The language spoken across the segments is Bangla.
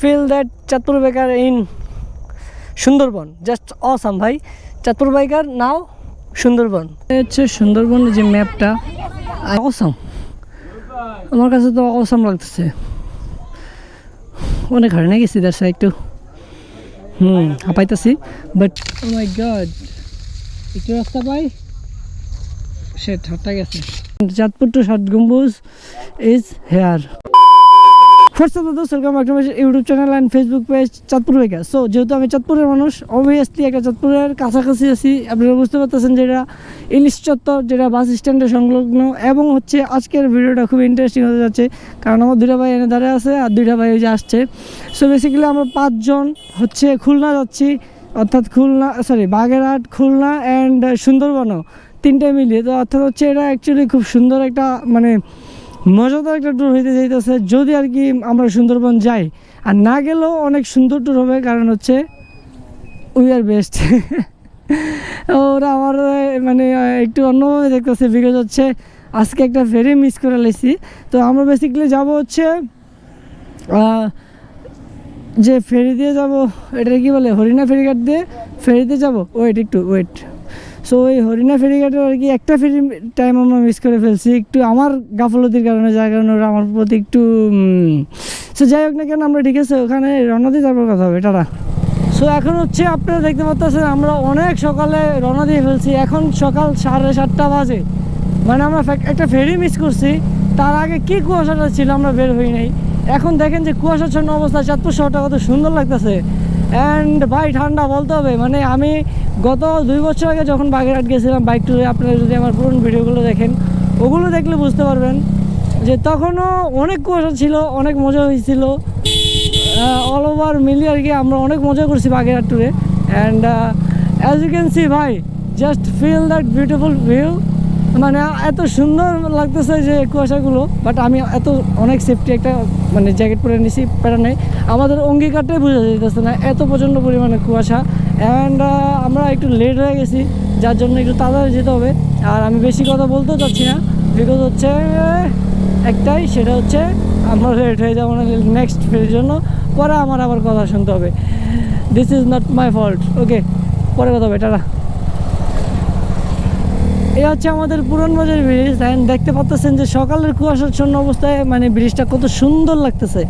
feel that Chandpur biker in Sundarban, just awesome ভাই। চাঁদপুর বাইকার নাও সুন্দরবন, হচ্ছে সুন্দরবনের যে ম্যাপটা awesome, আমার কাছে তো awesome লাগতেছে। অনেক হারিয়ে গেছি দ্যাটস একটু হাঁপাইতেছি, বাট ও মাই গড, একটু রাস্তা পাই সেট হাঁটা গেছে। চাঁদপুর টু ষাট গম্বুজ is here. First of all welcome back to my YouTube channel and Facebook page Chandpur biker. So যেহেতু আমি চাঁদপুরের মানুষ, অবভিয়াসলি একটা চাঁদপুরের কাছাকাছি আছি, আপনারা বুঝতে পারতেছেন যেটা ইলিশ চত্বর, যেটা বাস স্ট্যান্ডের সংলগ্ন। এবং হচ্ছে আজকের ভিডিওটা খুব ইন্টারেস্টিং হতে যাচ্ছে, কারণ আমার দুইটা ভাই এনে দাঁড়িয়ে আছে আর দুইটা ভাই যে আসছে। সো বেসিক্যালি আমরা 5 জন হচ্ছে খুলনা যাচ্ছি, অর্থাৎ খুলনা বাগেরহাট, খুলনা অ্যান্ড সুন্দরবনও, তিনটে মিলিয়ে। তো অর্থাৎ হচ্ছে এটা অ্যাকচুয়ালি খুব সুন্দর একটা মানে মজাদার একটা ট্যুর হইতে যাইতেছে, যদি আর কি আমরা সুন্দরবন যাই। আর না গেলেও অনেক সুন্দর ট্যুর হবে, কারণ হচ্ছে উই আর বেস্ট। ওরা আমার মানে একটু অন্যভাবে দেখতেছে, বিকজ হচ্ছে আজকে একটা ফেরি মিস করে লাইছি। তো আমরা বেসিক্যালি যাব হচ্ছে যে ফেরি দিয়ে যাব, এটা কি বলে, হরিণা ফেরিঘাট দিয়ে ফেরিতে যাব। ওয়েট সো ওই হরিণা ফেরিঘাটের আর কি একটা ফেরি টাইম আমরা মিস করে ফেলছি, একটু আমার গাফলতির কারণে, যার কারণে ওরা আমার প্রতি একটু সো যাই হোক না কেন, আমরা ঠিক আছে ওখানে রওনা দিয়ে যাওয়ার কথা হবে টাটা। সো এখন হচ্ছে আপনারা দেখতে পাচ্ছেন আমরা অনেক সকালে রওনা দিয়ে ফেলছি, এখন সকাল 7:30 বাজে। মানে আমরা একটা ফেরি মিস করছি, তার আগে কি কুয়াশাটা ছিল আমরা বের হই নাই। এখন দেখেন যে কুয়াশাচ্ছন্ন অবস্থা, চাঁদপুর শহরটা কত সুন্দর লাগতেছে। অ্যান্ড ভাই ঠান্ডা বলতে হবে, মানে আমি গত 2 বছর আগে যখন বাগেরহাট গেছিলাম বাইক ট্যুরে, আপনারা যদি আমার পুরনো ভিডিওগুলো দেখেন, ওগুলো দেখলে বুঝতে পারবেন যে তখনও অনেক কুয়াশা ছিল, অনেক মজা হয়েছিল। অল ওভার মিলিয়ে আর কি আমরা অনেক মজা করছি বাগেরহাট ট্যুরে। And as you can see ভাই, just feel that beautiful view. মানে এত সুন্দর লাগতেছে যে কুয়াশাগুলো, বাট আমি অনেক সেফটি একটা মানে জ্যাকেট পরে নিছি, প্যারা নেই। আমাদের অঙ্গীকারটাই বোঝা যেতেছে না, এত প্রচণ্ড পরিমাণে কুয়াশা। অ্যান্ড আমরা একটু লেট হয়ে গেছি, যার জন্য একটু তাড়াতাড়ি যেতে হবে। আর আমি বেশি কথা বলতেও চাচ্ছি না, বিকজ হচ্ছে একটাই, সেটা হচ্ছে আমরা লেট হয়ে যাবো না নেক্সট ফেরির জন্য, পরে আমার আবার কথা শুনতে হবে। This is not my fault. Okay, পরে কথা হবে, টাটা। এই হচ্ছে আমাদের পুরানবাজার ব্রিজ। অ্যান্ড দেখতে পাচ্ছেন যে সকালের কুয়াশাচ্ছন্ন অবস্থায় মানে ব্রিজটা কত সুন্দর লাগতেছে।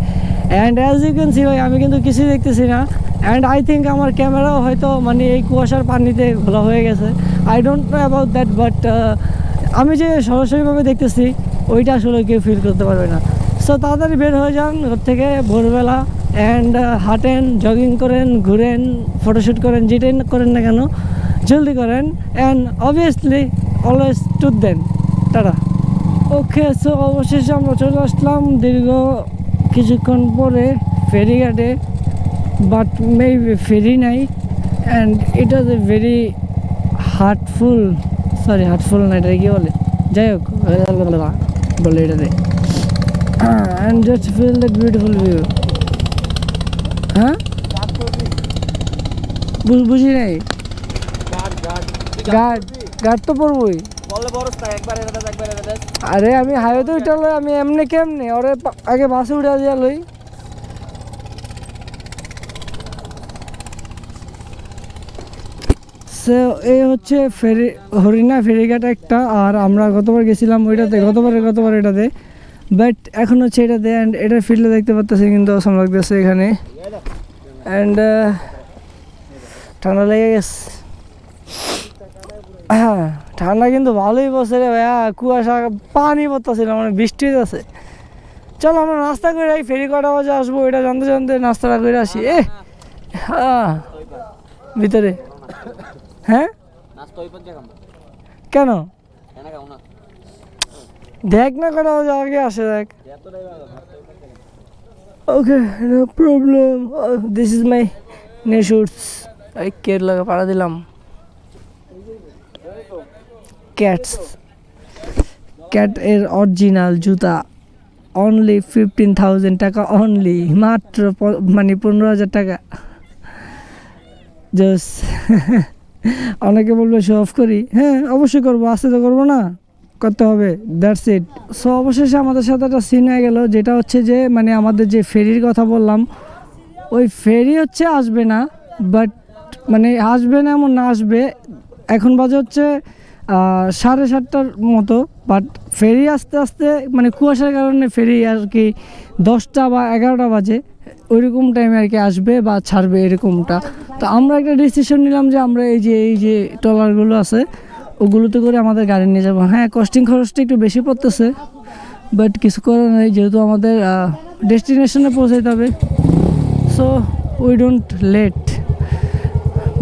And as you can see ভাই, আমি কিন্তু কিছুই দেখতেছি না। অ্যান্ড আই থিঙ্ক আমার ক্যামেরাও হয়তো মানে এই কুয়াশার পানিতে ঘোলা হয়ে গেছে, I don't know about that. But আমি যে সরাসরিভাবে দেখতেছি ওইটা আসলে কেউ ফিল করতে পারবে না। সো তাড়াতাড়ি বের হয়ে যান ঘর থেকে ভোরবেলা, অ্যান্ড হাঁটেন, জগিং করেন, ঘুরেন, ফটোশ্যুট করেন, যেটাই করেন না কেন জলদি করেন। And obviously always tooth then, tata. Okay, so অবশেষে আমরা চলে আসলাম দীর্ঘ কিছুক্ষণ পরে ফেরিঘাটে, বাট মেবি ফেরি নাই। And it was a very heartful না, এটা কি বলে, যাই হোক বলে এটাতে। And just feel that beautiful view. হ্যাঁ, বুঝি নাই, গার্ড তো পড়বই। আরে আমি হাইওয়েতে উঠে লই, আমি এমনি কেমনে ওরে আগে বাসে উঠে দিয়া লই। সে এই হচ্ছে ফেরি, হরিণা ফেরিঘাট একটা। আর আমরা গতবার গেছিলাম ওইটাতে, গতবার এটাতে, বাট এখন হচ্ছে এটাতে। অ্যান্ড এটার ফিল্ডে দেখতে পাচ্ছি কিন্তু অসম লাগতেছে এখানে। অ্যান্ড ঠান্ডা লেগে গেছে। হ্যাঁ, ঠান্ডা কিন্তু ভালোই পড়ছে রে ভাইয়া, কুয়াশা পানি পড়তেছিল, মানে বৃষ্টি আছে। চলো আমরা নাস্তা করে যাই, ফেরি কটা বাজে আসবো এটা জানতে জানতে নাস্তাটা করে আসি। হ্যাঁ ভিতরে, হ্যাঁ কেন দেখ না, কটা বাজে আগে আসে দেখ। Okay, no problem. This is my new shoots. এই কেরলাকে পাড়া দিলাম। ক্যাট এর অরিজিনাল জুতা অনলি 15,000 টাকা, অনলি মাত্র মানে 15,000 টাকা। জাস্ট অনেকে বলবে শো অফ করি, হ্যাঁ অবশ্যই করবো, আস্তে তো করবো না, করতে হবে, দ্যাটস ইট। সো অবশেষে আমাদের সাথে একটা সিন হয়ে গেল, যেটা হচ্ছে যে মানে আমাদের যে ফেরির কথা বললাম ওই ফেরি হচ্ছে আসবে না, বাট মানে আসবে না এমন না, আসবে। এখন বাজে হচ্ছে 7:30টার মতো, বাট ফেরি আস্তে আস্তে মানে কুয়াশার কারণে ফেরি আর কি 10টা বা 11টা বাজে ওইরকম টাইমে আর কি আসবে বা ছাড়বে এরকমটা। তো আমরা একটা ডিসিশন নিলাম যে আমরা এই যে ট্রলারগুলো আছে ওগুলোতে করে আমাদের গাড়ি নিয়ে যাবো। হ্যাঁ, কস্টিং খরচটা একটু বেশি পড়তেছে, বাট কিছু করার নেই, যেহেতু আমাদের ডেস্টিনেশনে পৌঁছাইতে হবে। So we don't late,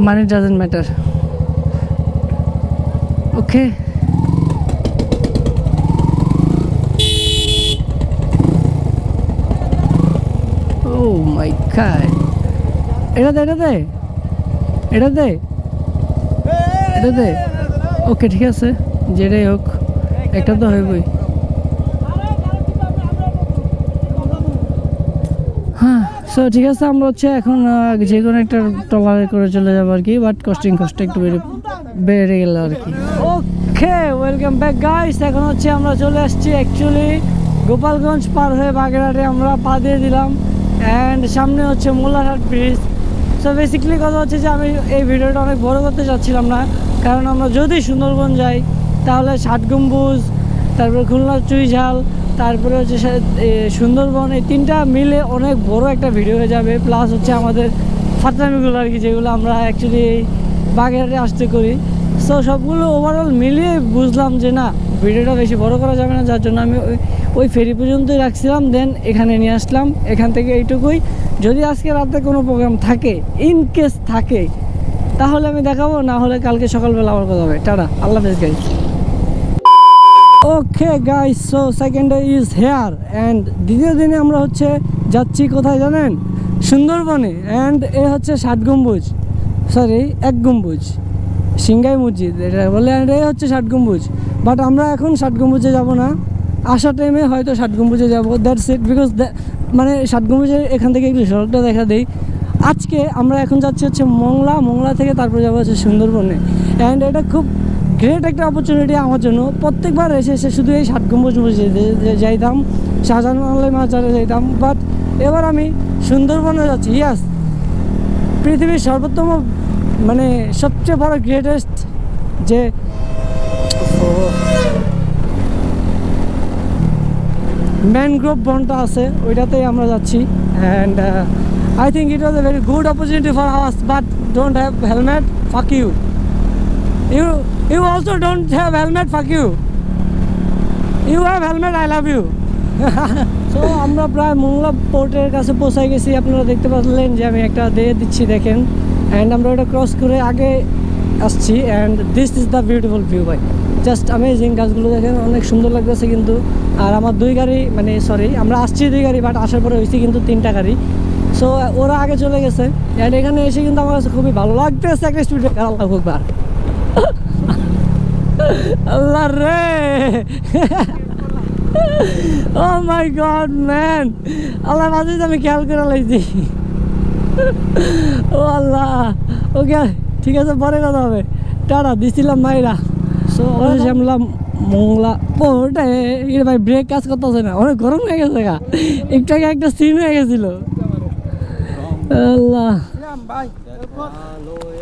money doesn't matter. Okay, oh my god, এটাতে ওকে, ঠিক আছে, যেটাই হোক একটা তো হইবই। হ্যাঁ, সো ঠিক আছে, আমরা হচ্ছে এখন যে কোনো একটা ট্রলারে করে চলে যাবো আর কি, বাট কস্টটা একটু বেড়ে গেল আর কি। ওকে, ওয়েলকাম ব্যাক গাইস। এখন হচ্ছে আমরা চলে আসছি অ্যাকচুয়ালি গোপালগঞ্জ পার হয়ে বাগেরহাটে আমরা পা দিয়ে দিলাম, অ্যান্ড সামনে হচ্ছে মোল্লারহাট ব্রিজ। সো বেসিক্যালি কথা হচ্ছে যে আমি এই ভিডিওটা অনেক বড় করতে চাচ্ছিলাম না, কারণ আমরা যদি সুন্দরবন যাই তাহলে 7 গম্বুজ, তারপরে খুলনা চুইঝাল, তারপরে হচ্ছে সুন্দরবন, এই 3টা মিলে অনেক বড় একটা ভিডিও হয়ে যাবে। প্লাস হচ্ছে আমাদের ফাতরামিগুলো আর কি, যেগুলো আমরা অ্যাকচুয়ালি বাগেরহাটে আসতে করি। সো সবগুলো ওভারঅল মিলিয়ে বুঝলাম যে না, ভিডিওটা বেশি বড় করা যাবে না, যার জন্য আমি ওই ফেরি পর্যন্তই রাখছিলাম, দেন এখানে নিয়ে আসলাম। এখান থেকে এইটুকুই, যদি আজকে রাতে কোনো প্রোগ্রাম থাকে, ইন কেস থাকে, তাহলে আমি দেখাবো, না হলে কালকে সকালবেলা আমার কথা হবে। টাটা, আল্লাহ হাফেজ guys. Okay guys, so second day is here, and দ্বিতীয় দিনে আমরা হচ্ছে যাচ্ছি কোথায় জানেন? সুন্দরবনে। অ্যান্ড এ হচ্ছে 7 গম্বুজ, সরি 1 গম্বুজ, সিংগাই মসজিদ এটা বলে, অ্যান্ড এ হচ্ছে 7 গম্বুজ। বাট আমরা এখন 7 গম্বুজে যাব না, আসার টাইমে হয়তো 7 গম্বুজে যাবো, দ্যাটস ইট। বিকজ মানে 7 গম্বুজের এখান থেকে একটু সড়কটা দেখা দেই। আজকে আমরা এখন যাচ্ছি হচ্ছে মোংলা থেকে তারপরে যাবো হচ্ছে সুন্দরবনে, অ্যান্ড এটা খুব গ্রেট একটা অপরচুনিটি আমার জন্য। প্রত্যেকবার এসে শুধু এই 7 গম্বুজ মসজিদে যাইতাম, শাহজাহান মাজারে যাইতাম, বাট এবার আমি সুন্দরবনে যাচ্ছি। ইয়াস, পৃথিবীর সর্বোত্তম মানে সবচেয়ে বড় গ্রেটেস্ট যে ম্যানগ্রোভ বনটা আছে, ওইটাতেই আমরা যাচ্ছি। And I think it was a very good opportunity for ours, but don't have helmet, fuck you. You also don't have helmet, fuck you. You have helmet, I love you. So আমরা প্রায় মোংলা পোর্টের কাছে পৌঁছাই গেছি। আপনারা দেখতে পাচ্ছেন যে আমি একটা দিয়ে দিচ্ছি, দেখেন। অ্যান্ড আমরা ওটা ক্রস করে আগে আসছি, and this is the beautiful view ভাই, জাস্ট অ্যামেজিং। গাছগুলো দেখেন, অনেক সুন্দর লাগতেছে কিন্তু। আর আমার 2 গাড়ি, মানে সরি আমরা আসছি 2 গাড়ি, বাট আসার পরে হয়েছি কিন্তু 3টা গাড়ি। সো ওরা আগে চলে গেছে, অ্যান্ড এখানে এসে কিন্তু আমার কাছে খুবই ভালো লাগতেছে। একটা স্পিড ব্রেকার, আল্লাহ আকবার, আল্লাহ রে, ও মাই গড ম্যান, আল্লাহ মাঝে আমি খেয়াল করে লাইছি। ও আল্লাহ, ওকে ঠিক আছে, পরে কথা হবে, টাটা দিছিলাম মাইরা। সো অবশেষে আমরা মোংলা পোর্টে। ভাই ব্রেক কাজ করতেছে না, অনেক গরম হয়ে গেছে গা, একটু আগে একটা সিন হয়ে গেছিল। আল্লাহ,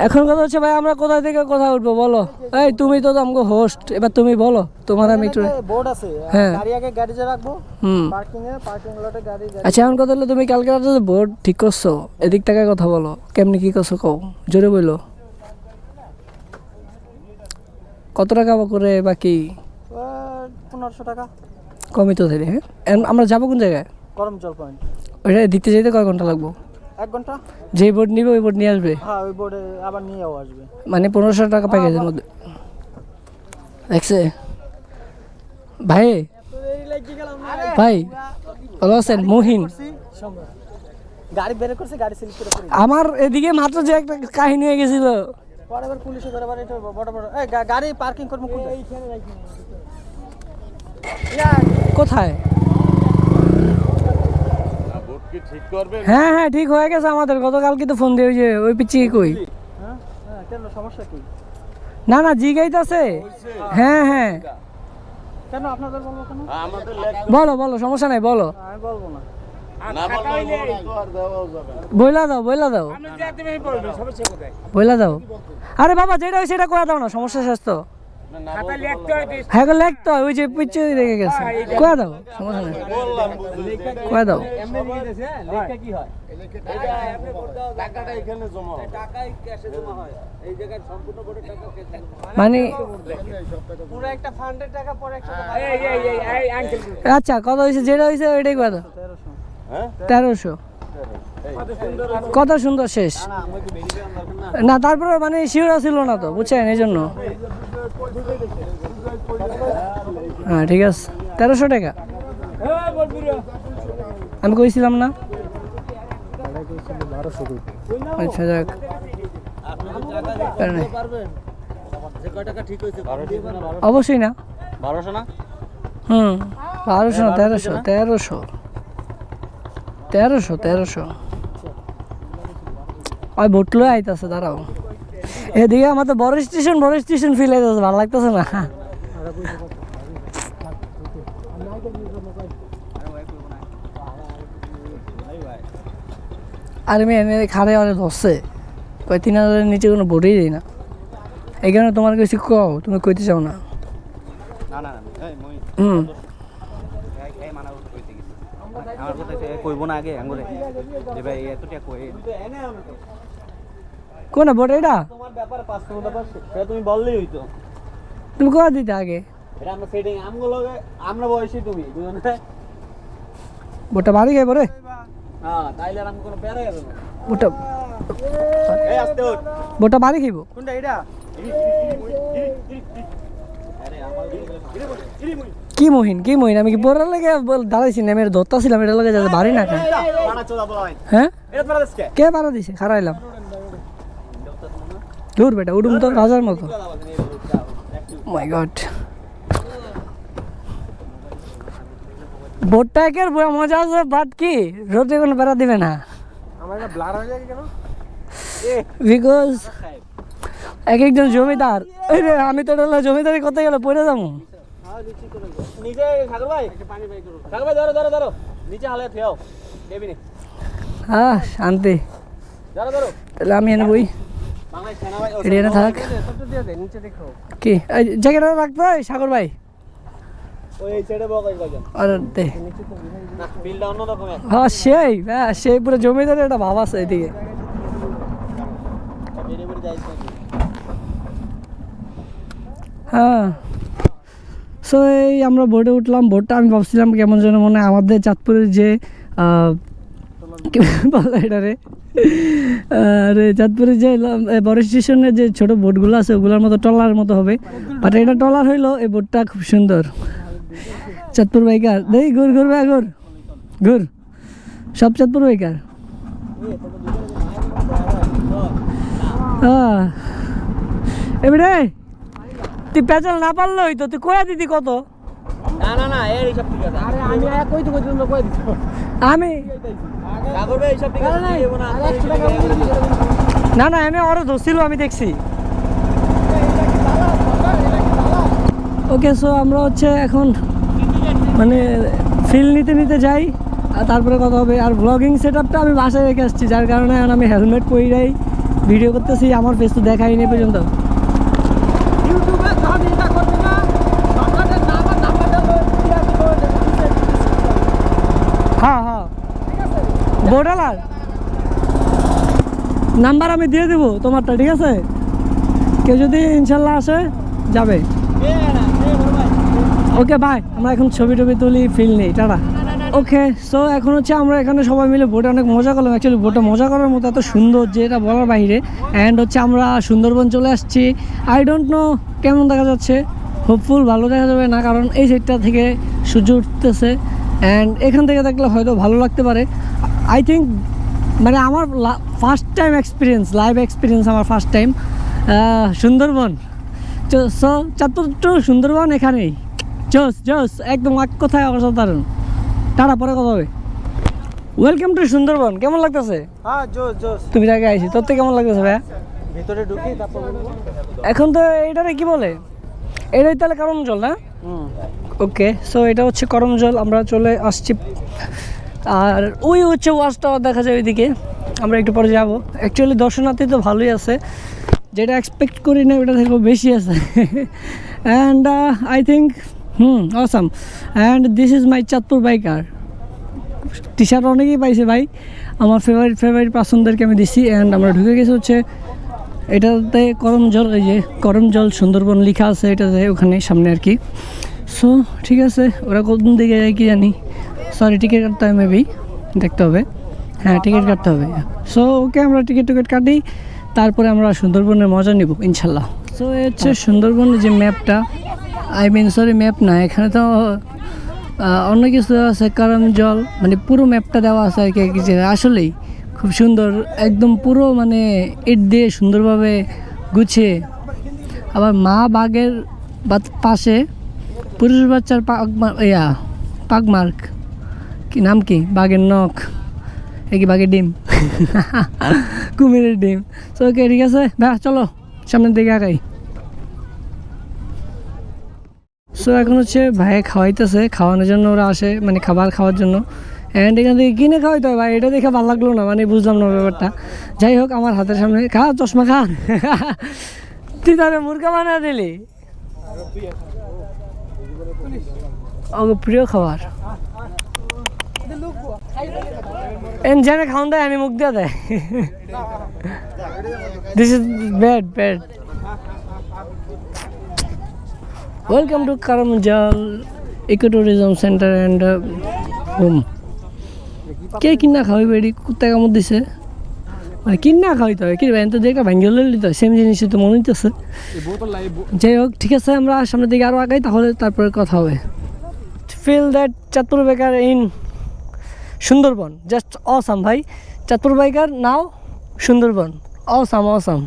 এখন কথা হচ্ছে ভাই আমরা কোথা থেকে কোথায় উঠবো বলো? এই তুমি তো আমাকে হোস্ট, এবার তুমি বলো। তোমার আমি একটু বোর্ড আছে, হ্যাঁ গাড়ি আগে গ্যারেজে রাখবো, পার্কিং লটে গাড়ি। আচ্ছা, এখন কথা হলো তুমি কালকে রাতে যে বোর্ড ঠিক করছো, এদিক থেকে কথা বলো, কেমনি কি করছো কও, জোরে বলো। কত টাকা করে বাকি? 1500 টাকা। কমই তো তাইলে। হ্যাঁ, আমরা যাবো কোন জায়গায়? করমচল পয়েন্ট। ওইটা দিতে যেতে কয় ঘন্টা লাগবো? 1 ঘন্টা। যে বোর্ড নিবে ওই বোর্ড নিয়ে আসবে? হ্যাঁ, ওই বোর্ডে আবার নিয়েও আসবে। মানে 1500 টাকা প্যাকেজের মধ্যে দেখছে ভাই। ভাই ভালো আছেন? মহিন গাড়ি বের করছে, গাড়ি স্লিপ করে পড়ে। আমার এদিকে মাত্র যে একটা কাহিনী হয়ে গেছিল, পরে আবার পুলিশে ধরে আবার এটা বড় বড় এই গাড়ি পার্কিং করব কোন জায়গায়? এইখানে রাখি। কোথায়? বোর্ড কি ঠিক করবেন? হ্যাঁ হ্যাঁ, ঠিক হয়ে গেছে আমাদের, গতকালকে তো ফোন দিয়ে ওই যে ওই পিছিয়ে কই। হ্যাঁ হ্যাঁ, কেন সমস্যা কি? না না, জিগাইতাছে। হ্যাঁ হ্যাঁ, কেন আপনাদের বলবো কেন? আমাদের বলো বলো, সমস্যা নাই, বলো। আমি বলবো না। না বললে তো আর দেওয়াও যাবে না। বইলা দাও বইলা দাও। আরে বাবা যেটা হয় সেটা করে দাও না, সমস্যা শেষ তো। হ্যাঁ গো লেখ তো, ওই যে পিছু রেখে গেছে, করে দাও সমস্যা নেই, বললাম বুঝলি করে দাও। লেখা কি হয়? টাকাটা এখানে জমা হবে। টাকাই ক্যাশে জমা হয়। এই জায়গায় সম্পূর্ণ বোর্ডের টাকা ক্যাশে জমা হয়। মানে পুরো একটা ফান্ডের টাকা পরে 100 টাকা। আচ্ছা কত হয়েছে, যেটা হয়েছে ওইটাই করে দাও। হ্যাঁ 1300। কত সুন্দর শেষ না, তারপরে মানে শিওরা ছিল না তো বুঝছেন, এই জন্য। হ্যাঁ ঠিক আছে, 1300 টাকা আমি কইছিলাম না। আচ্ছা যাক, পারবেন যে কয় টাকা ঠিক হয়েছে অবশ্যই না। 1200 না? 1200 না, 1300 ওই ভোটলো আইতাছে, দাঁড়াও। এদিকে আমাদের বড় স্টেশন ফিল আইতাছে, ভালো লাগতেছে না। আর আমি এনে খারে অনেক ধরছে, কয় 3000-এর নিচে কোনো ভোটই দিই না। এই কারণে তোমার কাছে কও, তুমি কইতে চাও না। আমার কথা কইব না আগে আঙ্গুরে যে ভাই এতটা কই কোন ভোট এটা? তোমার ব্যাপার 500 ব্যাপার সেটা তুমি বললেই হইতো। তুমি কয়া দিতে আগে, এটা আমরা সেটিং আমগুলো আমরা বয়সী তুমি দুজনে। ভোটটা বাড়ি খাইব রে, হ্যাঁ তাইলে আর আমি কোনো প্যারা গেল না। ভোটটা এই আস্তে ওঠ। ভোটটা বাড়ি খাইব। কোনটা এটা? আরে আমার কি মহিন আমি কি পড়ার লাগে দাঁড়াইছি না, আমি ধরতাছিলাম এটা লাগে যাতে বাড়ি না খায়। পানা চোদা বলা হয়। হ্যাঁ এটা পারা দেশকে কে পারা দিছে, খারাইলাম। দূর বেটা, উডুম তো রাজার মতো। মাই গড, ভোটটা একের মজা আছে, বাট কি রোদে কোনো বেড়া দিবে না, আমার এটা ব্লার হয়ে যায় কেন? বিকজ এক একজন জমিদার। এই রে, আমি তো এটা জমিদারি করতে গেলে পড়ে যাবো। নিচে সাগর ভাই পানি বাই করো। সাগর ভাই ধরো নিচে হালে থেও দেবিনি। হ্যাঁ শান্তি, ধরো তাহলে আমি এনে বই, বাংলাদেশ সেনা ভাই এটি এনে থাক। সবটা দিয়ে দে নিচে দেখো। কি জায়গাটা রাখতে হয় সাগর ভাই? ওই এই সাইডে বকাই কয়জন আর দে, না বিলটা অন্য রকমের। হ্যাঁ সেই পুরো জমিদারের একটা ভাব আছে এদিকে। বেরিয়ে বেরিয়ে যাইছ নাকি? হ্যাঁ, সো এই আমরা বোটে উঠলাম। বোটটা আমি ভাবছিলাম কেমন যেন মনে হয় আমাদের চাঁদপুরের যে কি বলে এটারে, আরে চাঁদপুরের যে বড় স্টেশনের যে ছোট বোটগুলো আছে ওগুলোর মতো ট্রলার মতো হবে, বাট এটা ট্রলার হইলো। এই বোটটা খুব সুন্দর। চাঁদপুর বাইকার দেই ঘুর ভাই ঘুর সব চাঁদপুর বাইকার। হ্যাঁ এবারে তুই পেঁচাল না পারলে হইতো, তুই কয়া দিতি কত। না এর হিসাব ঠিক আছে। আরে আমি এক কই তো তোমরা কই দিছো। আমি সাগর ভাই হিসাব ঠিক আছে দেব না। না আমি আরো ধরছিল, আমি দেখছি। ওকে, সো আমরা হচ্ছে এখন মানে ফিল নিতে যাই, আর তারপরে কথা হবে। আর ব্লগিং সেট আপটা আমি বাসায় রেখে আসছি, যার কারণে এখন আমি হেলমেট পরেই ভিডিও করতেছি। আমার ফেস তো দেখাইনি পর্যন্ত। ইউটিউবে যখন এটা করবি না সম্রাটের নাম আর নাম্বারটা দিয়া দিব। হ্যাঁ বোর্ডালার নাম্বার আমি দিয়ে দেবো তোমারটা, ঠিক আছে? কেউ যদি ইনশাল্লাহ আসে যাবে। ওকে বাই, আমরা এখন ছবি তুলি, ফিল নেই, টাটা। ওকে, সো এখন হচ্ছে আমরা এখানে সবাই মিলে বোটে অনেক মজা করলাম। অ্যাকচুয়ালি বোটটা মজা করার মতো এত সুন্দর যে এটা বলার বাইরে। অ্যান্ড হচ্ছে আমরা সুন্দরবন চলে আসছি। আই ডোন্ট নো কেমন দেখা যাচ্ছে, হোপফুল ভালো দেখা যাবে না, কারণ এই সাইডটা থেকে সূর্য উঠতেছে। অ্যান্ড এখান থেকে দেখলে হয়তো ভালো লাগতে পারে। আই থিঙ্ক মানে আমার first time experience, live experience আমার first time Sundarban. So Chandpur to Sundarban এখানেই জোস একদম এক কথায় অসাধারণ। টাটা, পরে কথা হবে। Welcome to Sundarban. কেমন লাগতেছে? হ্যাঁ জোস তুমি আগে আইছি, তোর থেকে কেমন লাগতেছে ভাইয়া? ভিতরে ঢুকি তারপর এখন তো এটারে কি বলে, এটাই তাহলে করম জল না? ওকে, সো এটা হচ্ছে করম জল। আমরা চলে আসছি আর ওই হচ্ছে ওয়াচ টাওয়ার দেখা যায় ওইদিকে, আমরা একটু পরে যাব। অ্যাকচুয়ালি দর্শনার্থী তো ভালোই আছে, যেটা এক্সপেক্ট করি না ওটা থেকেও বেশি আছে। And I think awesome. And this is my Chandpur biker. T shirt অনেকেই পাইছে ভাই, আমার ফেভারিট পার্সনদেরকে আমি দিচ্ছি। অ্যান্ড আমরা ঢুকে গেছি হচ্ছে এটাতে করমজল, এই যে করমজল সুন্দরবন লেখা আছে এটাতে, ওখানে সামনে আর কি। সো ঠিক আছে, ওরা কোন দিকে যায় কি জানি। সরি, টিকিট কাটতে হবে, মেবি দেখতে হবে। হ্যাঁ, টিকিট কাটতে হবে। সো ওকে, আমরা টিকিট কাটি, তারপরে আমরা সুন্দরবনের মজা নিব ইনশাল্লাহ। সো এই হচ্ছে সুন্দরবনের যে ম্যাপটা, সরি ম্যাপ না, এখানে তো অন্য কিছু আছে, করমজল মানে পুরো ম্যাপটা দেওয়া আছে আর কি। আসলেই খুব সুন্দর, একদম পুরো মানে ইট দিয়ে সুন্দরভাবে গুছিয়ে। আবার মা বাঘের পাশে পুরুষ বাচ্চার পাকমার্ক, কি নাম কি, বাঘের নখ, কি বাঘের ডিম, কুমিরের ডিম। তো ওকে, ঠিক আছে ভাই, চলো সামনের দিকে আগাই। সো এখন হচ্ছে ভাই খাওয়াইতেছে, খাওয়ানোর জন্য ওরা আসে, মানে খাবার খাওয়ার জন্য। অ্যান্ড এখান থেকে কিনে খাওয়াইতে হয় ভাই, এটা দেখে ভালো লাগলো না, মানে বুঝলাম না ব্যাপারটা। যাই হোক, আমার হাতের সামনে খা, চশমা খা। তুই তাহলে মুরগা বানা দিলি, প্রিয় খাবার। জানে খাওয়ান দেয়, আমি মুখ দিয়ে দেয়। This is bad. Welcome to Karamjal eco tourism centre and home. কে কিনা খাওয়াইবে, এটি কুত্তা কামড় দিছে, মানে কিনা খাওয়াইতে হবে কি ভাই, তো দেখে ভাঙ্গিয়ে লিতে হয়, সেম জিনিসই তো মনে হইতেছে। যাই হোক, ঠিক আছে, আমরা সামনের দিকে আরও আগাই, তারপরে কথা হবে। Feel that Chandpur biker in Sundarban, just awesome ভাই। Chandpur biker now Sundarban, awesome.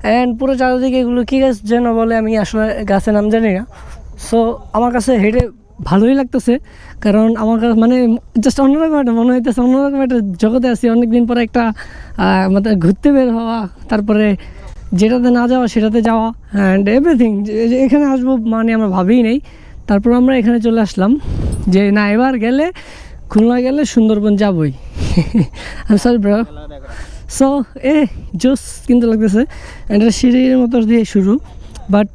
And পুরো চারিদিকে এগুলো কী গাছ যেন বলে, আমি আসলে গাছের নাম জানি না। সো আমার কাছে হেঁটে ভালোই লাগতেছে, কারণ আমার কাছে মানে জাস্ট অন্যরকম একটা মনে হইতেছে, অন্যরকম একটা জগতে আছি। অনেকদিন পরে একটা মানে ঘুরতে বের হওয়া, তারপরে যেটাতে না যাওয়া সেটাতে যাওয়া, অ্যান্ড এভরিথিং। এখানে আসবো মানে আমরা ভাবিই নেই, তারপর আমরা এখানে চলে আসলাম যে না, এবার গেলে খুলনা গেলে সুন্দরবন যাবই। আমি সরি ব্রো। সো জোস কিন্তু লাগতেছে, এটা সিঁড়ির মতো দিয়ে শুরু, বাট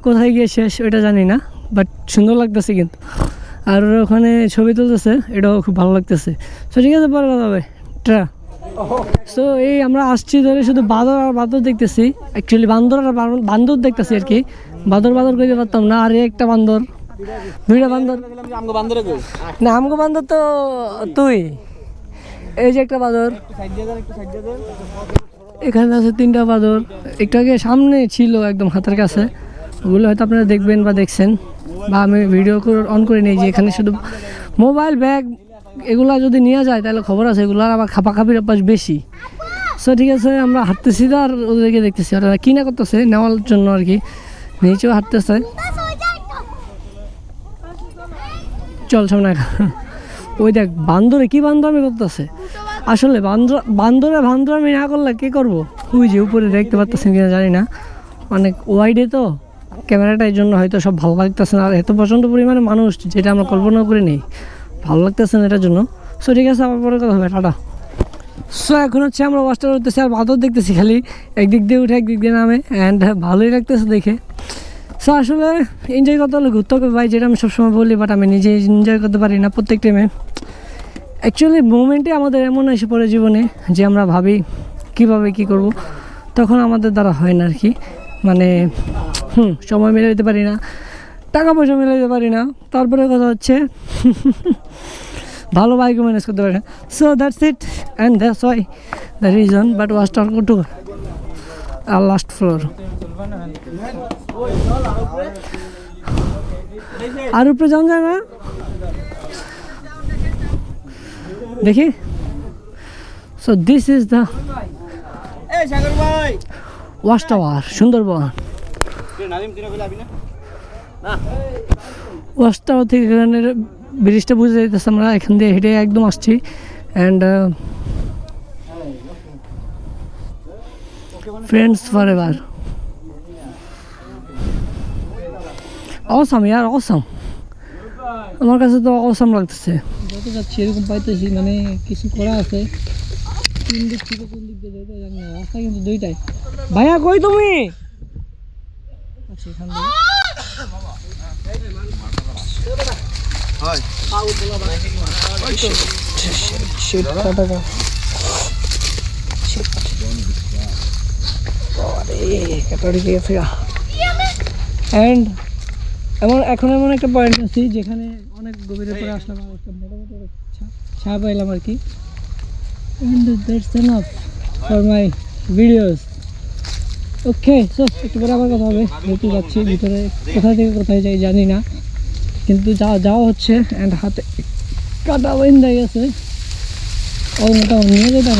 কোথায় গিয়ে শেষ ওইটা জানি না, বাট সুন্দর লাগতেছে কিন্তু। আর ওখানে ছবি তুলতেছে, এটাও খুব ভালো লাগতেছে। সো ঠিক আছে, পরে কথা হবে। সো এই আমরা আসছি ধরে শুধু বাঁদর আর বাঁদর দেখতেছি, অ্যাকচুয়ালি বান্দর আর বান্দর দেখতেছি আর কি। বাঁদর করতে পারতাম না, আর একটা বান্দর, দুইটা বান্দর না, আমগো বান্দর তো তুই। এই যে একটা বাঁদর, এখানে আছে তিনটা বাঁদর, একটু আগে সামনে ছিল একদম হাতের কাছে, ওগুলো হয়তো আপনারা দেখবেন বা দেখছেন, বা আমি ভিডিও অন করে নিই যে এখানে শুধু মোবাইল ব্যাগ এগুলা যদি নিয়ে যায় তাহলে খবর আছে, এগুলো আবার খাপাখাপির অভ্যাস বেশি। সো ঠিক আছে, আমরা হাঁটতেছি তো, আর ওদেরকে দেখতেছি, ওরা কিনা করতেছে নেওয়ার জন্য আর কি, নিচেও হাঁটতেছে। চল সামনে, ওই দেখ বান্দরে কি বান্দরামি করতেছে। আসলে বান্দরে আমি না করলে কে করবো? ওই যে উপরে দেখতে পাচ্ছেন কিনা জানি না, অনেক ওয়াইডে তো ক্যামেরাটা, এই জন্য হয়তো সব ভালো লাগতেছে না। আর এত প্রচণ্ড পরিমাণে মানুষ, যেটা আমরা কল্পনা করে নিই, ভালো লাগতেছে না এটার জন্য। সো ঠিক আছে, আবার পরে কথা হবে, টাটা। সো এখন হচ্ছে আমরা ওয়াস্টার করতেছি, আর বাদর দেখতেছি, খালি একদিক দিয়ে উঠে একদিক দিয়ে নামে, অ্যান্ড ভালোই লাগতেছে দেখে। সো আসলে এনজয় করতে হলে ঘুরতে হবে ভাই, যেটা আমি সবসময় বলি, বাট আমি নিজে এনজয় করতে পারি না প্রত্যেক টাইমে। অ্যাকচুয়ালি মোমেন্টে আমাদের এমন এসে পড়ে জীবনে যে আমরা ভাবি কীভাবে কী করব, তখন আমাদের দ্বারা হয় না আর কি। মানে সময় মিলে দিতে পারি না, টাকা পয়সা মিলে দিতে পারি না, তারপরে কথা হচ্ছে ভালো বাইকও ম্যানেজ করতে পারি না। So that's it, and that's why the reason, but was talk to আর লাস্ট ফ্লোর। আর উপরে যাওয়া যায় না দেখি। So this is the watch tower Sundarban. Watch tower থেকে এখানে ব্রিজটা বুঝে যাইতেছে, আমরা এখান দিয়ে হেঁটে একদম আসছি। And friends for ever, awesome year, awesome. আমার কাছে তো অসাম লাগতেছে। যেতে যাচ্ছি এরকম পাইতেছি, মানে কিছু করা আছে। কোন দিক থেকে কোন দিক দিয়ে যেতে জানি না, রাস্তা কিন্তু দুইটাই। ভাইয়া কই তুমি? আচ্ছা এখান থেকে অ্যান্ড এখন এমন একটা পয়েন্ট আছি যেখানে অনেক গভীরে পরে আসলাম, আর একটা মোটামুটি ছায়া পাইলাম আর কি। And that's enough for my videos. Okay, so একটু পরে আবার কথা হবে। যেহেতু যাচ্ছি ভিতরে, কোথায় থেকে কোথায় যাই জানি না, কিন্তু যাওয়া হচ্ছে। অ্যান্ড হাতে কাটা বাইন্দা গেছে, ওটা নিয়ে যেতাম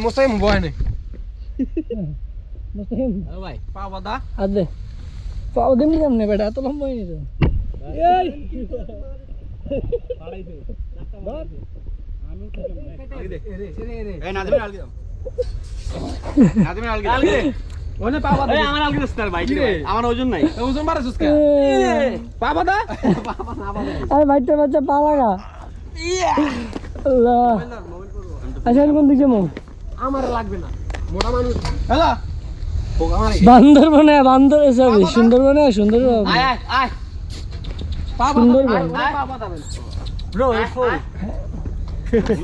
মোস্তাকিম বয় নেই ভাই পা বাদা আদে পাও দিন কেমনে বেটা, এত লম্বা হয়নি তো। আমার ওজন নাই, ওজন বাড়াছিস কে? পা বাদা আরে বাইটা বাচ্চা পা লাগা। আল্লাহ, আচ্ছা কোন দিকে যাবো? আমার লাগবে না, মোটা মানুষ। হ্যালো বান্দরবনে, বান্দরে যাবি? সুন্দরবনে, সুন্দরবন, আয় আয় আয় পা বাদা সুন্দরবন। পা বাদা ব্রো এই ফোন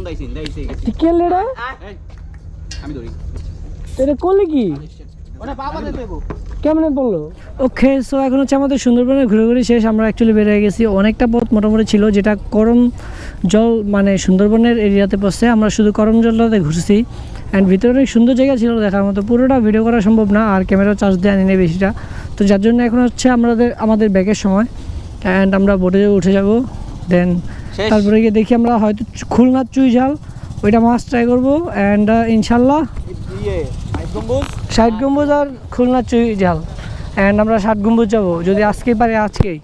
দাইছি কে লেডা আমি ধরি এটা করলে কি? ওটা পা বাদা দেবো কেমনে পড়লো? ওকে, সো এখন হচ্ছে আমাদের সুন্দরবনে ঘুরে শেষ। আমরা অ্যাকচুয়ালি বের হয়ে গেছি। অনেকটা পথ মোটামুটি ছিল, যেটা করম জল মানে সুন্দরবনের এরিয়াতে পড়ছে। আমরা শুধু করম জলটাতে ঘুরছি। অ্যান্ড ভিতরে অনেক সুন্দর জায়গা ছিল দেখার মতো, পুরোটা ভিডিও করা সম্ভব না, আর ক্যামেরা চার্জ দিয়ে আনি নেই বেশিটা। তো যার জন্য এখন হচ্ছে আমাদের ব্যাকের সময়। অ্যান্ড আমরা বোটে উঠে যাব, দেন তারপরে গিয়ে দেখি আমরা হয়তো খুলনার চুই ঝাল ওইটা মাছ ট্রাই করবো। অ্যান্ড ইনশাল্লাহ ষাট গম্বুজ আর খুলনা চুই ঝাল। অ্যান্ড আমরা 60 গম্বুজ যাবো, যদি আজকেই পারি আজকেই,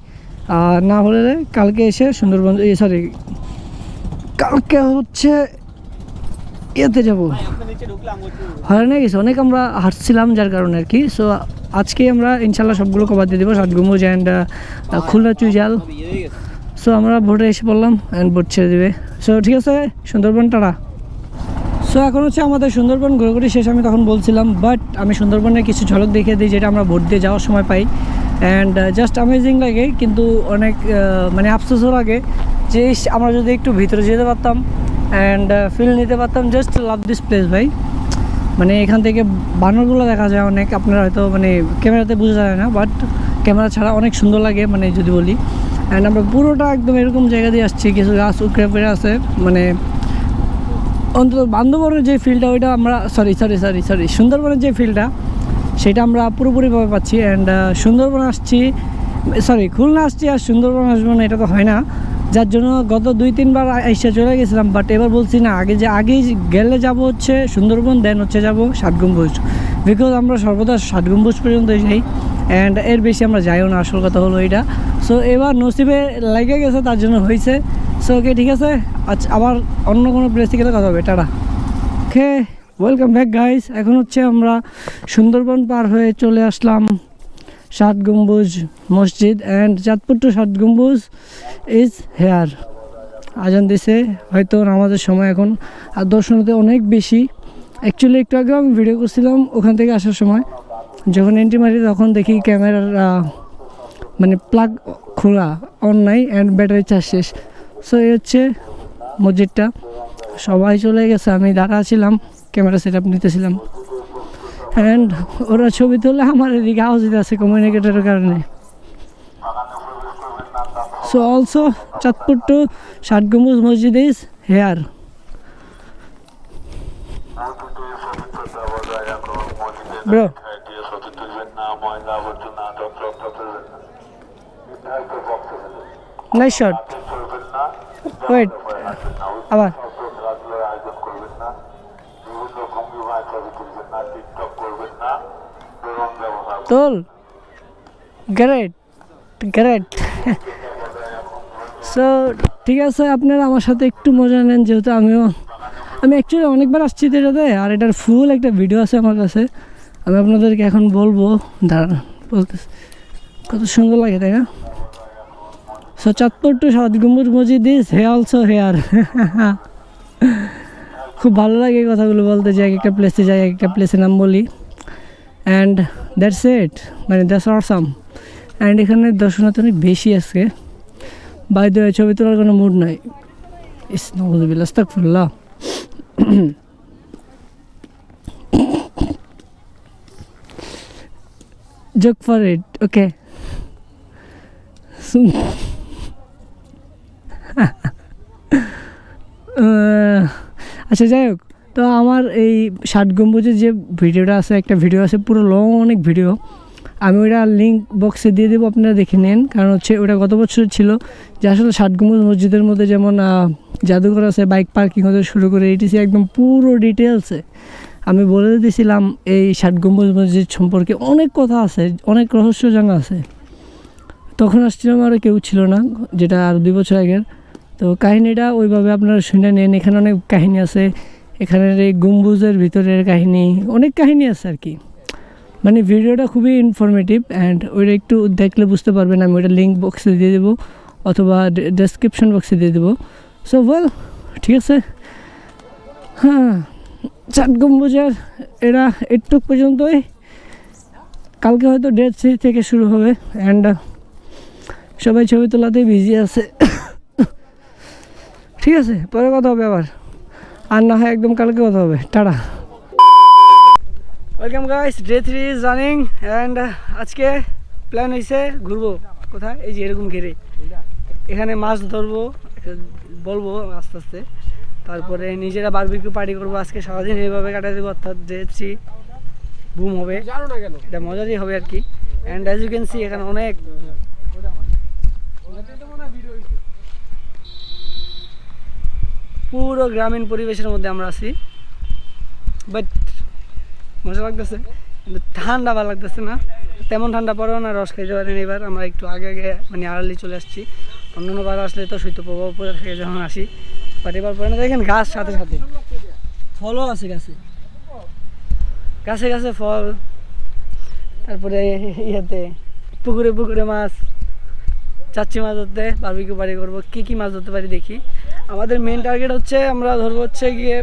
আর না হলে কালকে এসে সুন্দরবন, সরি কালকে হচ্ছে ইয়েতে যাবো, হয়রানি গেছে অনেক, আমরা হাঁটছিলাম যার কারণে আর কি। সো আজকেই আমরা ইনশাল্লাহ সবগুলো কভার দিয়ে দেবো, 60 গম্বুজ অ্যান্ড খুলনা চুই ঝাল। সো আমরা ভোটে এসে পড়লাম, অ্যান্ড ভোট ছেড়ে দেবে। সো ঠিক আছে, সুন্দরবন টাটা। সো এখন হচ্ছে আমাদের সুন্দরবন ঘোরাঘুরি শেষ, আমি তখন বলছিলাম, বাট আমি সুন্দরবনের কিছু ঝলক দেখিয়ে দিই যেটা আমরা ভোট দিয়ে যাওয়ার সময় পাই। অ্যান্ড জাস্ট অ্যামেজিং লাগে, কিন্তু অনেক মানে আফসোসও লাগে যে আমরা যদি একটু ভিতরে যেতে পারতাম অ্যান্ড ফিল নিতে পারতাম। জাস্ট লাভ দিস প্লেস ভাই। মানে এখান থেকে বানরগুলো দেখা যায় অনেক, আপনারা হয়তো মানে ক্যামেরাতে বোঝা যায় না, বাট ক্যামেরা ছাড়া অনেক সুন্দর লাগে মানে যদি বলি। অ্যান্ড আমরা পুরোটা একদম এরকম জায়গা দিয়ে আসছি, কিছু গাছ উকড়ে ফেরে আছে, মানে অন্তত বান্দরবনের যে ফিলটা ওইটা আমরা সরি সুন্দরবনের যে ফিলটা সেটা আমরা পুরোপুরিভাবে পাচ্ছি। অ্যান্ড সুন্দরবন আসছি, খুলনা আসছি আর সুন্দরবন আসবো না, এটা তো হয় না। যার জন্য গত 2-3 বার এসে চলে গেছিলাম, বাট এবার বলছি না, আগেই গেলে যাব হচ্ছে সুন্দরবন, দেন হচ্ছে যাব 60 গম্বুজ, বিকজ আমরা সর্বদা 60 গম্বুজ পর্যন্ত যাই, অ্যান্ড এর বেশি আমরা যাইও না, আসল কথা হলো এটা। সো এবার নসিবে লেগে গেছে, তার জন্য হয়েছে। সো ওকে, ঠিক আছে, আচ্ছা আবার অন্য কোনো প্লেসে গেলে কথা হবে, টাটা। ওকে, ওয়েলকাম ব্যাক গাইস। এখন হচ্ছে আমরা সুন্দরবন পার হয়ে চলে আসলাম 60 গম্বুজ মসজিদ, অ্যান্ড চাঁদপুর টু 60 গম্বুজ ইজ হেয়ার। আজান দিছে, হয়তো নামাজের সময় এখন, আর দর্শনার্থী অনেক বেশি। অ্যাকচুয়ালি একটু আগে আমি ভিডিও করছিলাম ওখান থেকে আসার সময়, যখন এন্ট্রি মারি তখন দেখি ক্যামেরার মানে প্লাগ খোলা, অন নাই, অ্যান্ড ব্যাটারি চার্জ শেষ। সো এই হচ্ছে মসজিদটা, সবাই চলে গেছে, আমি দাঁড়া ছিলাম, ক্যামেরা সেট আপ নিতেছিলাম। অ্যান্ড ওরা ছবি তুলে আমার এদিকে আওয়াজ দিতে আছে কমিউনিকেটরের কারণে। So also Chandpur two 60 Gombuj Masjid is here. Bro nice shot, wait আবার তোল, গ্রেট গ্রেট। সো ঠিক আছে, আপনারা আমার সাথে একটু মজা নেন, যেহেতু আমি অ্যাকচুয়ালি অনেকবার আসছি এটাতে, আর এটার ফুল একটা ভিডিও আছে আমার কাছে, আমি আপনাদেরকে এখন বলবো, দাঁড়ান বলতেছে কত সুন্দর লাগে তাই না? সো চাঁদপুর টু সাত গম্বুজ Masjid is hey also hair. খুব ভালো লাগে এই কথাগুলো বলতে, যে এক একটা প্লেসে যাই, এক একটা প্লেসের নাম বলি, অ্যান্ড দ্যাটস ইট, মানে দ্যাটস অসাম। অ্যান্ড এখানে দর্শনার্থী অনেক বেশি আছে, বাইরে ছবি তোলার কোনো মুড নাই। ইস নাউযুবিল্লাহ, আস্তাগফিরুল্লাহ। Joke for it, okay. আচ্ছা যাই হোক, তো আমার এই 7 গম্বুজের যে ভিডিওটা আছে, একটা ভিডিও আছে পুরো লং অনেক ভিডিও, আমি ওইটা লিঙ্ক বক্সে দিয়ে দেবো, আপনারা দেখে নেন। কারণ হচ্ছে ওটা গত বছর ছিল, যে আসলে 7 গম্বুজ মসজিদের মধ্যে যেমন জাদুঘর আছে, বাইক পার্কিং হতে শুরু করে এটিসি একদম পুরো ডিটেলসে আমি বলে দিয়েছিলাম। এই 7 গম্বুজ মসজিদ সম্পর্কে অনেক কথা আছে, অনেক রহস্য জানা আছে। তখন আসছিলাম আরও কেউ ছিল না, যেটা আর 2 বছর আগের। তো কাহিনিটা ওইভাবে আপনারা শুনে নেন, এখানে অনেক কাহিনী আছে, এখানের এই গম্বুজের ভিতরের কাহিনী, অনেক কাহিনী আছে আর কি। মানে ভিডিওটা খুবই ইনফরমেটিভ, অ্যান্ড ওইটা একটু দেখলে বুঝতে পারবেন। আমি ওইটা লিঙ্ক বক্সে দিয়ে দেবো অথবা ডেসক্রিপশন বক্সে দিয়ে দেবো। সো ওয়েল, ঠিক আছে। হ্যাঁ, 7 গম্বুজের এরা একটু পর্যন্তই, কালকে হয়তো ডেট 3 থেকে শুরু হবে, অ্যান্ড সবাই ছবি তোলাতেই বিজি আছে। ঠিক আছে, পরে কথা হবে আবার, আর না হয় একদম কালকে কথা হবে। Tata. Welcome guys, day 3 is running, and আজকে প্ল্যান হয়েছে ঘুরবো কোথায়, এই যে এরকম ঘিরে এখানে মাছ ধরবো, বলবো আস্তে আস্তে। তারপরে নিজেরা বারবিকিউ পার্টি করবো আজকে সারাদিন, এইভাবে কাটাই দেবো। অর্থাৎ ডে 3 বুম হবে, এটা মজারই হবে আর কি। And as you can see এখানে অনেক পুরো গ্রামীণ পরিবেশের মধ্যে আমরা আছি, বাট মজা লাগতেছে, কিন্তু ঠান্ডা ভালো লাগতেছে না, তেমন ঠান্ডা পড়েও না, রস খাইতে পারেন। এবার আমরা একটু আগে আগে মানে আর্লি চলে আসছি, অন্যান্য বার আসলে তো শৈত্যপ্রবাহ পরে থেকে যখন আসি, বাট এবার পরে না। দেখেন গাছ সাথে সাথে ফলও আছে, গাছে গাছে গাছে ফল। তারপরে ইয়েতে পুকুরে পুকুরে মাছ, চাচ্ছি মাছ ধরতে, বারবিকিউ পার্টি করবো। কী কী মাছ ধরতে পারি দেখি। আমাদের মেন টার্গেট হচ্ছে আমরা ধরবো হচ্ছে গিয়ে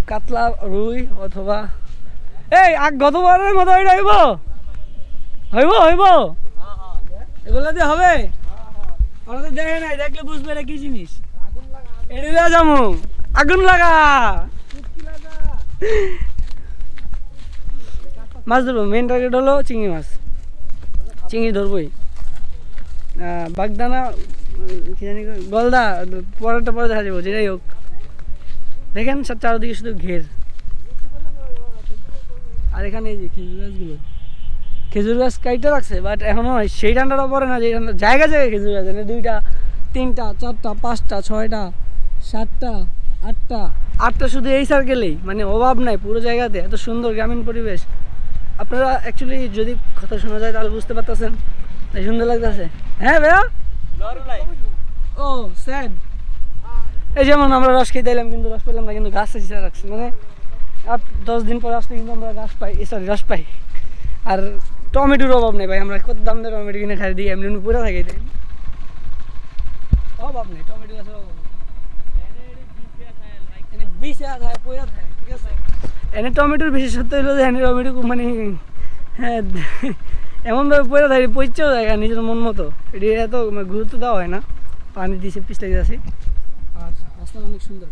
কাতলা, রুই অথবা এই গতবারের মতো এটা হইব হইব হইব এগুলো দিয়ে হবে। আমরা তো দেখে নাই, দেখলে বুঝবে এটা কি জিনিস। এটা যাবো, আগুন লাগা মাছ ধরবো। মেন টার্গেট হলো চিংড়ি মাছ, চিংড়ি ধরবই। বাগদানা কি জানি গলদা, পরেরটা পরে দেখা যাবো, যেটাই হোক। দেখেন সব চারদিকে শুধু ঘের, আর এখানে এই যে খেজুর গাছগুলো, খেজুর গাছ কাইটে রাখছে, বাট এখনো সেই ঠান্ডাটা পড়ে না যে ঠান্ডা। জায়গা জায়গায় খেজুর গাছ, এনে 2টা 3টা 4টা 5টা 6টা 7টা 8টা শুধু এই সার্কেলেই, মানে অভাব নাই পুরো জায়গাতে। এত সুন্দর গ্রামীণ পরিবেশ। আপনারা অ্যাকচুয়ালি যদি কথা শোনা যায় তাহলে বুঝতে পারতেছেন তাই সুন্দর লাগতেছে। হ্যাঁ ভাইয়া, ও স্যাড। এই যেমন আমরা রস খেতে এলাম কিন্তু রস পেলাম না, কিন্তু গাছ হিসেবে রাখছি, মানে আর 10 দিন পরে আসলে কিন্তু আমরা গাছ পাই, সরি রস পাই। আর টমেটোর অভাব নেই ভাই, আমরা কত দাম দিয়ে টমেটো কিনে খাই দিই, এমনি পুরো থাকে, অভাব নেই টমেটো গাছের অভাব। ঠিক আছে, এনে টমেটোর বিশেষত্ব হলো যে এনে টমেটো মানে হ্যাঁ এমনভাবে পড়ে থাকে, পচেও যায় নিজের মন মতো। এটি এত গুরুত্ব দেওয়া হয় না, পানি দিয়েছে পিছলে যাচ্ছি। আর রাস্তা অনেক সুন্দর।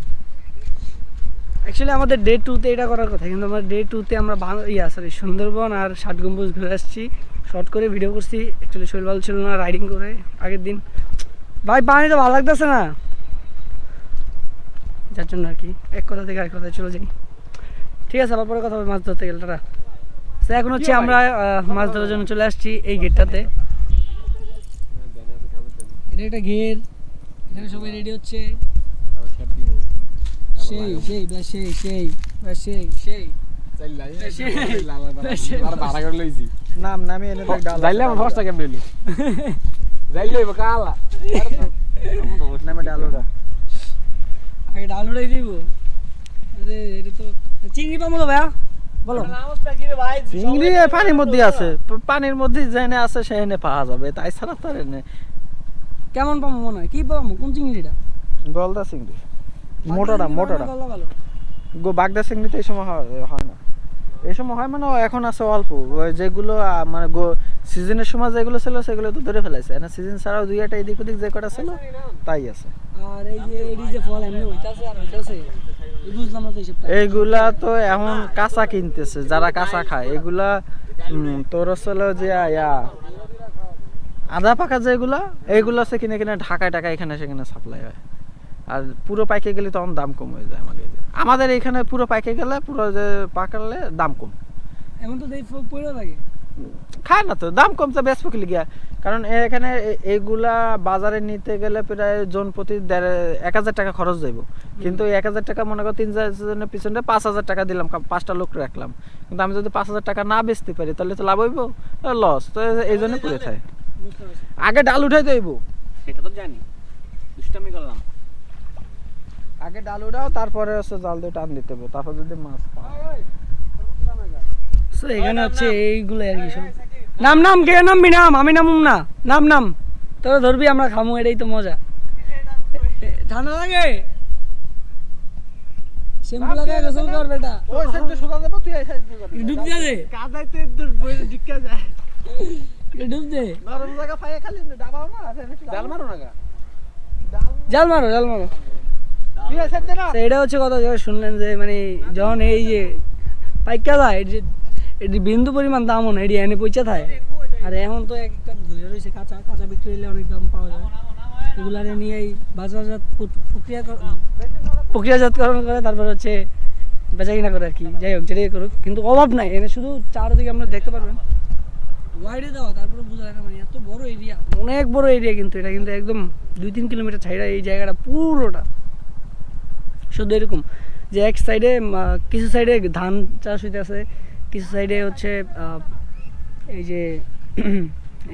অ্যাকচুয়ালি আমাদের ডে 2তে এটা করার কথা, কিন্তু আমরা ডে 2তে আমরা সুন্দরবন আর 7 গম্বুজ ঘুরে আসছি, শর্ট করে ভিডিও করছি। অ্যাকচুয়ালি শরীর ভালো ছিল না, রাইডিং করে আগের দিন। ভাই পানি তো ভালো লাগতেছে না, যার জন্য আর কি এক কথা থেকে আরেক কথায় চলে যাই। ঠিক আছে, আবার পরে কথা হবে মাছ ধরতে গেলে। তারা এখন হচ্ছে আমরা মাছ ধরার জন্য চলে আসছি এই গেটটাতে। এটা একটা ঘের, এখানে সবাই রেডি হচ্ছে। সেই সেই বা সেই সেই বা সেই সেই নাম নামে এনে দেখ ডাল যাইলে আমার ফার্স্টটা কেমন হইলো, যাইলে হইব কালা নামে ডালটা আগে ডাল উড়াই দিব। আরে এটা তো চিংড়ি পাবো তো ভাইয়া, বলো চিংড়ি পানির মধ্যে আছে, পানির মধ্যে যেখানে আছে সেখানে পাওয়া যাবে, তাই ছাড়া তো আর এনে কেমন পাবো মনে হয়, কি পাবো, কোন চিংড়িটা? গলদা চিংড়ি, মোটাটা মোটাটা। গলা ভালো। বাগদা চিংড়ি তো এই সময় হয় না, এই সময় হয় মানে এখন আছে অল্প, ওই যেগুলো মানে সিজনের সময় যেগুলো ছিল সেগুলো তো ধরে ফেলাইছে, না সিজন ছাড়াও দুই একটা এদিক ওদিক যে কটা ছিল তাই আছে। আর এই যে এই যে ফল এমনি হইতাছে আর হইতাছে, বুঝলাম না তো হিসাবটা। এইগুলা তো এখন কাঁচা কিনতেছে যারা কাঁচা খায়, এগুলা তোর হলো যে আধা পাকা যেগুলা এইগুলো আছে কিনে কিনে ঢাকায় টাকায় এখানে সেখানে সাপ্লাই হয়, আর পুরো পাইকে গেলে তখন দাম কম হয়ে যায়। আমাদের এখানে পুরো পাইকে গেলে পুরো যে পাকালে দাম কম, এমন তো দেই পড়ে লাগে, খায় না তো দাম কমছে বেশ পকিলে গিয়া, কারণ এখানে এইগুলা বাজারে নিতে গেলে প্রায় জন প্রতি 1,000 টাকা খরচ যাইব, কিন্তু 1,000 টাকা মনে করো 3-4 জনের পিছনে 5,000 টাকা দিলাম, 5টা লোক রাখলাম, কিন্তু আমি যদি 5,000 টাকা না বেচতে পারি তাহলে তো লাভ হইব, লস তো এই জন্য পড়ে থাকে। বুঝতে পারছি। আগে ডাল উঠাই দেব, সেটা তো জানি, দুষ্টামি করলাম। আগে ডাল উঠাও তারপরে হচ্ছে জাল দিয়ে টান দিতে হবে, তারপর যদি মাছ পাও। সো এখানে হচ্ছে এইগুলো আর কি সব। নাম নাম কে নামবি, নাম আমি নামুম না, নাম নাম তোরা ধরবি, আমরা খামু, এটাই তো মজা। ঠান্ডা লাগে, শ্যাম্পু লাগায় গোসল কর বেটা, ওই সাইডে সোজা যাব, তুই এই সাইডে যাবি, ডুব দে দে, কাদাইতে তোর বই ঢিক্কা যায়, ডুব দে, নরম জায়গা পায়ে খালি ডাবাও না, জাল মারো না গা। জাল মারো জাল মারো। তুই এই সাইডে না। তো এটা হচ্ছে কথা, যখন শুনলেন যে মানে যখন এই যে পাইকা যায়, এটি বিন্দু পরিমাণ দামও না, এটি এনে পয়সা থাকে, আর এখন তো একটা ধরে রয়েছে কাঁচা কাঁচা বিক্রি হলে অনেক দাম পাওয়া যায়, এগুলারে নিয়েই বাজারজাত প্রক্রিয়াজাতকরণ করে, তারপর হচ্ছে বেচা কিনা করে আর কি, যাই হোক যেটাই করুক, কিন্তু অভাব নাই এনে, শুধু চারদিকে আমরা দেখতে পারবেন ওয়াইডে দেওয়া, তারপরে বোঝা যায় না মানে এত বড় এরিয়া, অনেক বড় এরিয়া, কিন্তু এটা কিন্তু একদম 2-3 কিলোমিটার ছাইড়া এই জায়গাটা পুরোটা শুধু এরকম যে এক সাইডে কিছু সাইডে ধান চাষ হইতেছে, কিছু সাইডে হচ্ছে এই যে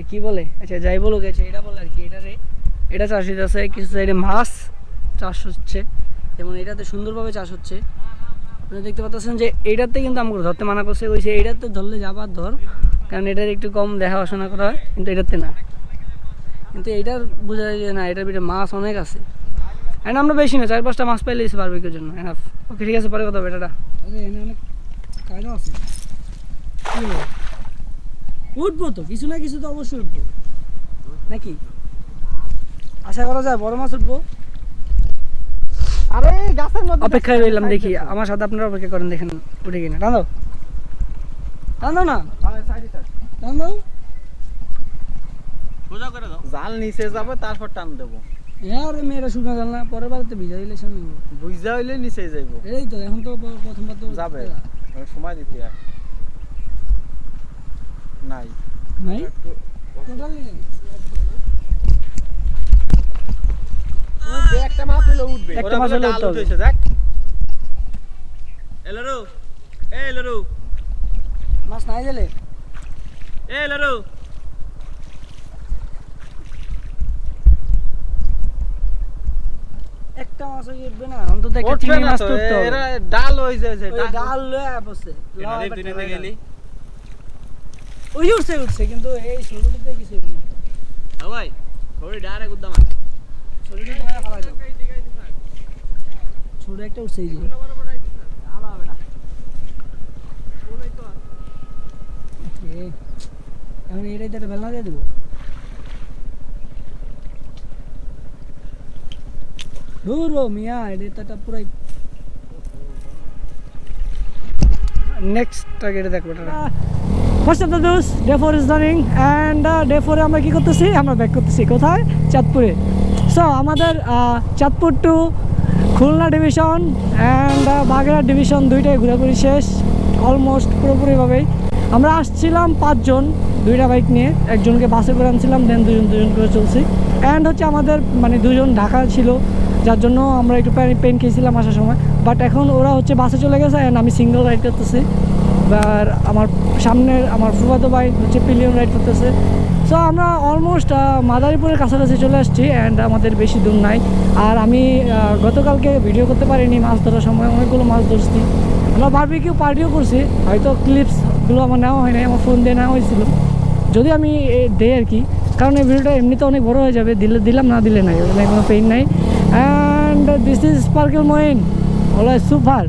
কি বলে, আচ্ছা যাই বলো গেছে এটা বলে আর কি, এটা চাষ হইতেছে, কিছু সাইডে মাছ চাষ হচ্ছে, যেমন এটাতে সুন্দরভাবে চাষ হচ্ছে। আপনারা দেখতে পাচ্ছেন যে এইটাতে কিন্তু আমাকে ধরতে মানা করছে, ওইসে এইটাতে ধরলে যাবার ধর, কারণ এটার একটু কম দেখাশোনা করা হয়, কিন্তু এটাতে না, কিন্তু এইটার বোঝা যায় যে না এটার ভিতরে মাছ অনেক আছে, এন্ড আমরা বেশি না 4-5টা মাছ পাইলে এসে বারবিকিউর জন্য এনাফ। ওকে ঠিক আছে, পরে কথা হবে, এটা অনেক কায়দা আছে, উঠবো তো কিছু না কিছু তো অবশ্যই উঠবো নাকি, আশা করা যায় বড় মাছ উঠবো। আরে গাছের মধ্যে অপেক্ষায় রইলাম, দেখি আমার সাথে আপনারা অপেক্ষা করেন, দেখেন উঠে কিনা। টান দাও টান দাও না, টান দাও, সোজা করে দাও। জাল নিচে যাবে তারপর টান দেবো, হ্যাঁ রে মেয়েরা শুকনা জাল না, পরের বার তো ভিজা দিলে সামনে বুঝা হইলে নিচে যাইব, এটাই তো, এখন তো প্রথমবার তো যাবে সময় দিতে হয় নাই নাই একটা মাছ হলে উঠবে, একটা মাছ হলে উঠতে হবে। দেখ এলারু, এ এলারু, মাছ নাই গেলে এ এলারু, একটা মাছ উঠবে না, অন্তত একটা চিংড়ি মাছ তো উঠতে হবে। এরা ডাল হই যায়, ওই ডাল লয়ে বসে তুই নিতে গেলি। ওই উঠছে কিন্তু এই শুরুতে কিছু হলো না, ও ভাই ওরে ডাইরেক্ট উদ্দাম আছে। শরীরে তোমার ফালাই দাও, ছোট একটা উঠছে এই যে আলা হবে না, এখন এটাই তো একটা বেলনা দিয়ে দেবো, ধুরো মিয়া এটা তো পুরাই নেক্সট টার্গেটে দেখবো। First of the dose day 4 is running and day 4-এ আমরা কী করতেছি, আমরা ব্যাক করতেছি কোথায়, চাঁদপুরে। সো আমাদের Chandpur to Khulna division and Bagerhat division দুইটাই ঘোরাঘুরি শেষ অলমোস্ট পুরোপুরিভাবেই। আমরা আসছিলাম 5 জন, 2টা বাইক নিয়ে, একজনকে বাসে করে আনছিলাম, দেন দুজন করে চলছি। অ্যান্ড হচ্ছে আমাদের মানে 2 জন ঢাকা ছিল, যার জন্য আমরা একটু পেন খেয়েছিলাম আসার সময়, বাট এখন ওরা হচ্ছে বাসে চলে গেছে অ্যান্ড আমি সিঙ্গেল রাইড করতেছি, আর আমার সামনের আমার ফুফাতো ভাই হচ্ছে পিলিয়ন রাইড করতেছে। সো আমরা অলমোস্ট মাদারীপুরের কাছাকাছি চলে আসছি অ্যান্ড আমাদের বেশি দূর নাই। আর আমি গতকালকে ভিডিও করতে পারিনি, মাছ ধরার সময় অনেকগুলো মাছ ধরছি, আমরা বারবিকিউ পার্টিও করছি, হয়তো ক্লিপসগুলো আমার নেওয়া হয় নাই, আমার ফোন দিয়ে নেওয়া হয়েছিল, যদি আমি দেই আর কি, কারণ এই ভিডিওটা এমনিতে অনেক বড় হয়ে যাবে, দিলাম না দিলে নাই, ওখানে কোনো পেইন নাই। And this is sparkle Moin, always super.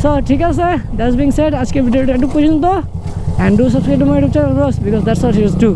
So ঠিক আছে, দ্যাটস বিং সেড, আজকে ভিডিওটা একটু পর্যন্ত। And do subscribe to my YouTube channel bros, because that's what you do.